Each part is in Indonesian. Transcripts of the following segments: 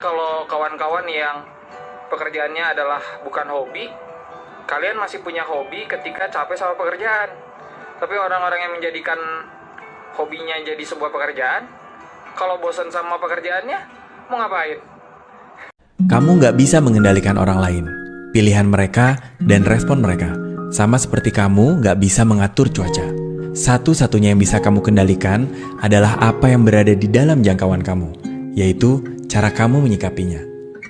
Kalau kawan-kawan yang pekerjaannya adalah bukan hobi, kalian masih punya hobi ketika capek sama pekerjaan. Tapi orang-orang yang menjadikan hobinya jadi sebuah pekerjaan, kalau bosan sama pekerjaannya, mau ngapain? Kamu nggak bisa mengendalikan orang lain, pilihan mereka, dan respon mereka. Sama seperti kamu nggak bisa mengatur cuaca. Satu-satunya yang bisa kamu kendalikan adalah apa yang berada di dalam jangkauan kamu, yaitu cara kamu menyikapinya.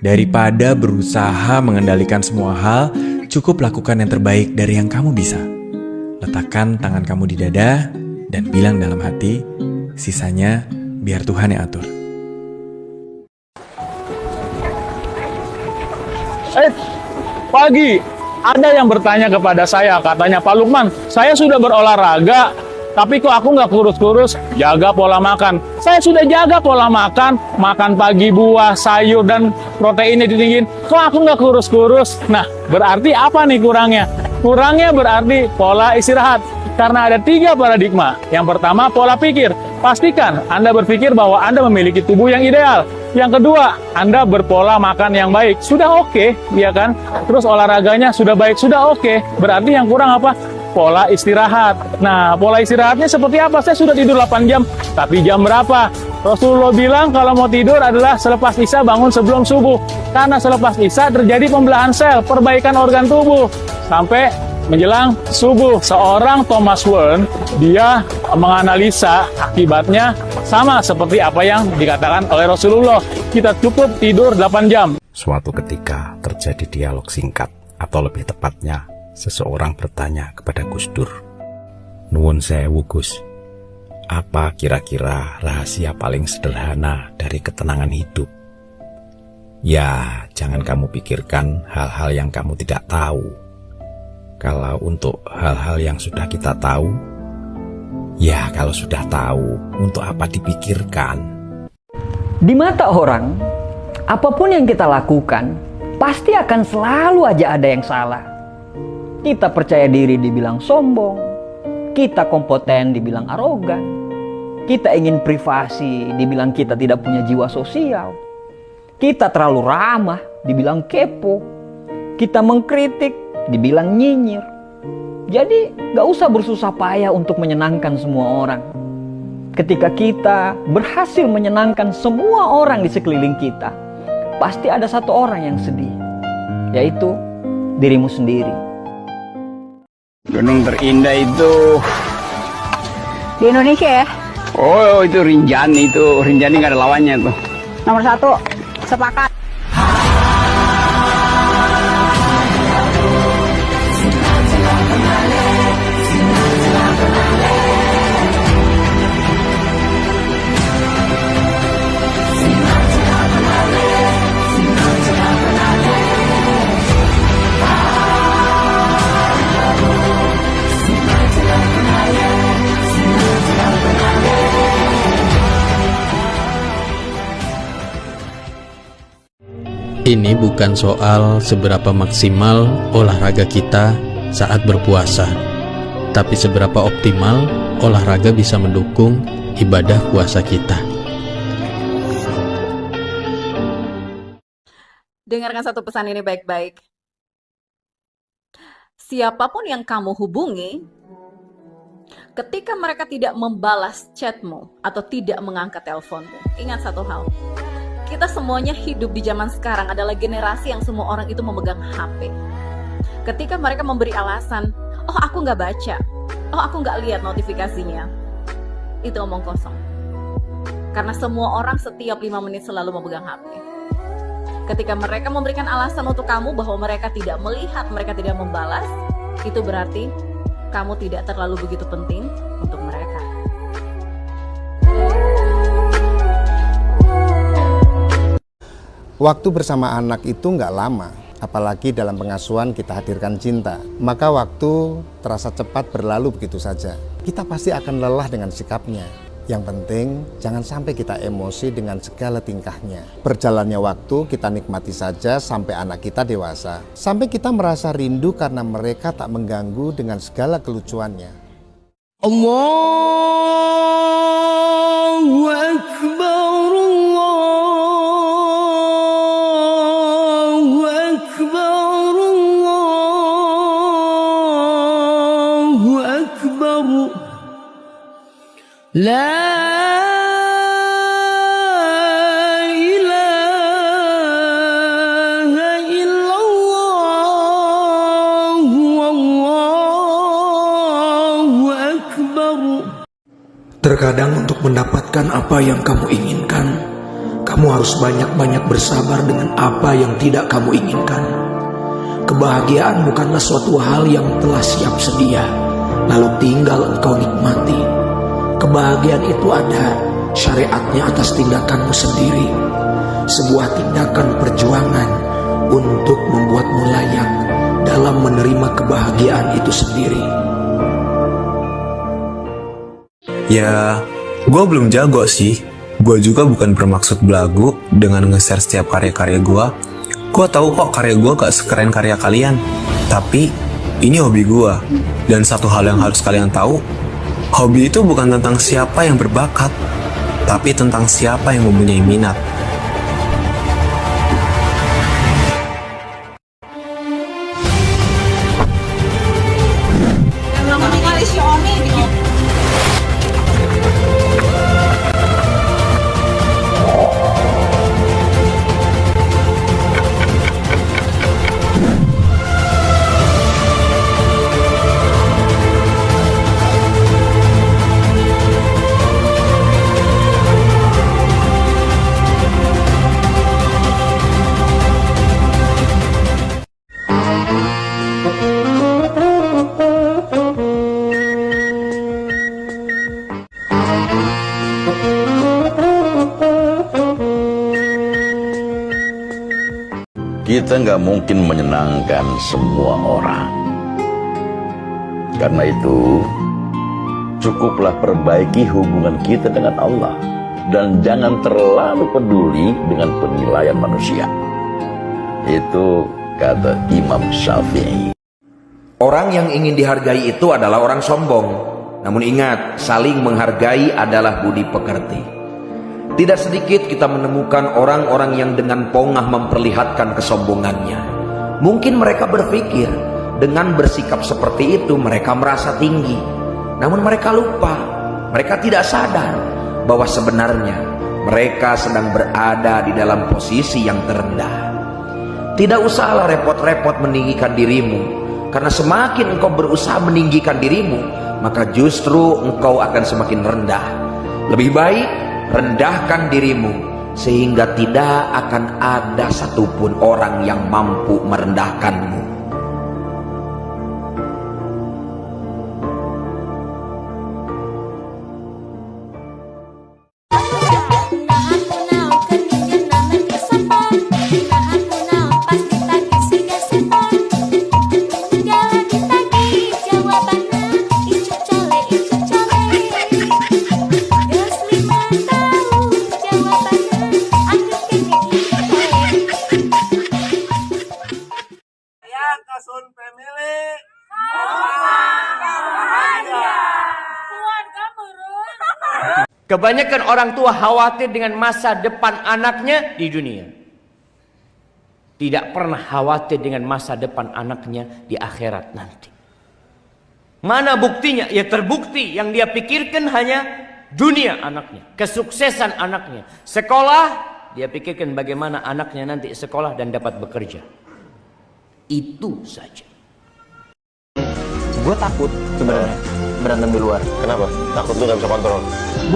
Daripada berusaha mengendalikan semua hal, cukup lakukan yang terbaik dari yang kamu bisa. Letakkan tangan kamu di dada dan bilang dalam hati, sisanya biar Tuhan yang atur. Pagi, ada yang bertanya kepada saya, katanya, Pak Lukman, saya sudah berolahraga, tapi kok aku nggak kurus-kurus, jaga pola makan. Saya sudah jaga pola makan, makan pagi buah, sayur, dan proteinnya ditinggiin, kok aku nggak kurus-kurus? Nah, berarti apa nih kurangnya? Kurangnya berarti pola istirahat. Karena ada 3 paradigma. Yang pertama, pola pikir. Pastikan Anda berpikir bahwa Anda memiliki tubuh yang ideal. Yang kedua, Anda berpola makan yang baik. Sudah oke, ya kan? Terus olahraganya sudah baik, sudah oke. Berarti yang kurang apa? Pola istirahat. Nah, pola istirahatnya seperti apa? Saya sudah tidur 8 jam. Tapi jam berapa? Rasulullah bilang kalau mau tidur adalah selepas Isya bangun sebelum subuh. Karena selepas Isya terjadi pembelahan sel, perbaikan organ tubuh. Sampai menjelang subuh. Seorang Thomas Wern, dia menganalisa akibatnya sama seperti apa yang dikatakan oleh Rasulullah. Kita cukup tidur 8 jam. Suatu ketika terjadi dialog singkat, atau lebih tepatnya, seseorang bertanya kepada Gus Dur, "Nuwun sewu Gus, apa kira-kira rahasia paling sederhana dari ketenangan hidup?" Ya, jangan kamu pikirkan hal-hal yang kamu tidak tahu. Kalau untuk hal-hal yang sudah kita tahu, ya kalau sudah tahu, untuk apa dipikirkan? Di mata orang, apapun yang kita lakukan, pasti akan selalu aja ada yang salah. Kita percaya diri dibilang sombong, kita kompeten dibilang arogan, kita ingin privasi dibilang kita tidak punya jiwa sosial, kita terlalu ramah dibilang kepo, kita mengkritik dibilang nyinyir. Jadi gak usah bersusah payah untuk menyenangkan semua orang. Ketika kita berhasil menyenangkan semua orang di sekeliling kita, pasti ada satu orang yang sedih, yaitu dirimu sendiri. Gunung terindah itu di Indonesia ya? Oh, itu Rinjani. Itu Rinjani gak ada lawannya tuh. Nomor 1, sepakat. Ini bukan soal seberapa maksimal olahraga kita saat berpuasa, tapi seberapa optimal olahraga bisa mendukung ibadah puasa kita. Dengarkan satu pesan ini baik-baik. Siapapun yang kamu hubungi, ketika mereka tidak membalas chatmu atau tidak mengangkat teleponmu, ingat satu hal. Kita semuanya hidup di zaman sekarang adalah generasi yang semua orang itu memegang HP. Ketika mereka memberi alasan, oh aku nggak baca, oh aku nggak lihat notifikasinya, itu omong kosong. Karena semua orang setiap 5 menit selalu memegang HP. Ketika mereka memberikan alasan untuk kamu bahwa mereka tidak melihat, mereka tidak membalas, itu berarti kamu tidak terlalu begitu penting untuk mereka. Waktu bersama anak itu nggak lama, apalagi dalam pengasuhan kita hadirkan cinta. Maka waktu terasa cepat berlalu begitu saja. Kita pasti akan lelah dengan sikapnya. Yang penting, jangan sampai kita emosi dengan segala tingkahnya. Berjalannya waktu, kita nikmati saja sampai anak kita dewasa. Sampai kita merasa rindu karena mereka tak mengganggu dengan segala kelucuannya. Allahu Akbar, Allah. Terkadang untuk mendapatkan apa yang kamu inginkan, kamu harus banyak-banyak bersabar dengan apa yang tidak kamu inginkan. Kebahagiaan bukanlah suatu hal yang telah siap sedia, lalu tinggal engkau nikmati. Kebahagiaan itu ada syariatnya atas tindakanmu sendiri. Sebuah tindakan perjuangan untuk membuatmu layak dalam menerima kebahagiaan itu sendiri. Ya, gue belum jago sih. Gue juga bukan bermaksud belagu dengan nge-share setiap karya-karya gue. Gue tahu kok karya gue gak sekeren karya kalian. Tapi, ini hobi gue. Dan satu hal yang harus kalian tahu, hobi itu bukan tentang siapa yang berbakat, tapi tentang siapa yang mempunyai minat. Kita nggak mungkin menyenangkan semua orang. Karena itu, cukuplah perbaiki hubungan kita dengan Allah. Dan jangan terlalu peduli dengan penilaian manusia. Itu kata Imam Syafi'i. Orang yang ingin dihargai itu adalah orang sombong. Namun ingat, saling menghargai adalah budi pekerti. Tidak sedikit kita menemukan orang-orang yang dengan pongah memperlihatkan kesombongannya. Mungkin mereka berpikir dengan bersikap seperti itu mereka merasa tinggi. Namun mereka lupa, mereka tidak sadar bahwa sebenarnya mereka sedang berada di dalam posisi yang terendah. Tidak usahlah repot-repot meninggikan dirimu, karena semakin engkau berusaha meninggikan dirimu, maka justru engkau akan semakin rendah. Lebih baik rendahkan dirimu, sehingga tidak akan ada satupun orang yang mampu merendahkanmu. Kebanyakan orang tua khawatir dengan masa depan anaknya di dunia. Tidak pernah khawatir dengan masa depan anaknya di akhirat nanti. Mana buktinya? Ya terbukti yang dia pikirkan hanya dunia anaknya, kesuksesan anaknya. Sekolah, dia pikirkan bagaimana anaknya nanti sekolah dan dapat bekerja. Itu saja. Gue takut sebenarnya berantem di luar. Kenapa? Takut lu gak bisa kontrol?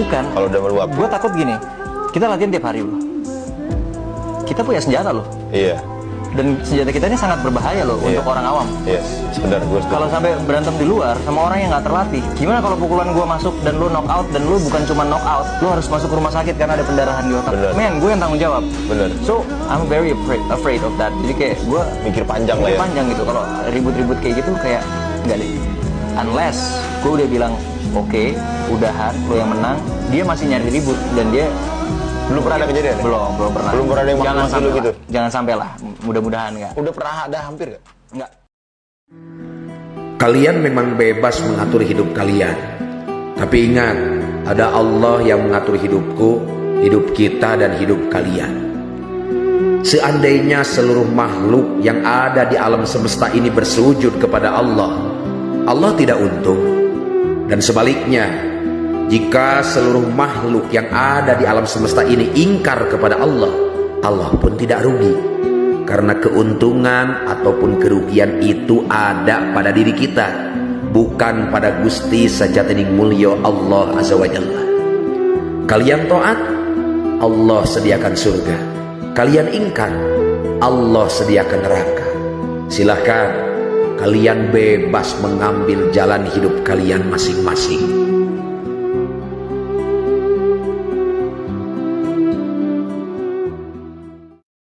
Bukan. Kalau udah meluap. Gue takut gini. Kita latihan tiap hari loh. Kita punya senjata loh. Iya. Dan senjata kita ini sangat berbahaya loh untuk orang awam. Iya. Sebentar gue. Kalau sampai berantem di luar sama orang yang nggak terlatih, gimana kalau pukulan gue masuk dan lu knock out, dan lu bukan cuma knock out, lu harus masuk rumah sakit karena ada pendarahan di otak. Bener. Men, gue yang tanggung jawab. Bener. So I'm very afraid of that. Jadi kayak gue mikir panjang lah ya. Panjang gitu. Kalau ribut-ribut kayak gitu kayak nggak deh. Unless gue udah bilang oke, udahan, lo yang menang, dia masih nyari ribut dan dia belum pernah ada kejadian. Belum pernah. Belum pernah ada yang jangan sampai gitu. Jangan sampai lah. Mudah-mudahan nggak. Udah pernah ada hampir nggak? Nggak. Kalian memang bebas mengatur hidup kalian. Tapi ingat, ada Allah yang mengatur hidupku, hidup kita dan hidup kalian. Seandainya seluruh makhluk yang ada di alam semesta ini bersujud kepada Allah, Allah tidak untung. Dan sebaliknya, Jika seluruh makhluk yang ada di alam semesta ini ingkar kepada Allah, Allah pun tidak rugi. Karena keuntungan ataupun kerugian itu ada pada diri kita, bukan pada Gusti Sajatening Mulyo Allah Azza wa Jalla. Kalian taat, Allah sediakan surga. Kalian ingkar, Allah sediakan neraka. Silahkan, kalian bebas mengambil jalan hidup kalian masing-masing.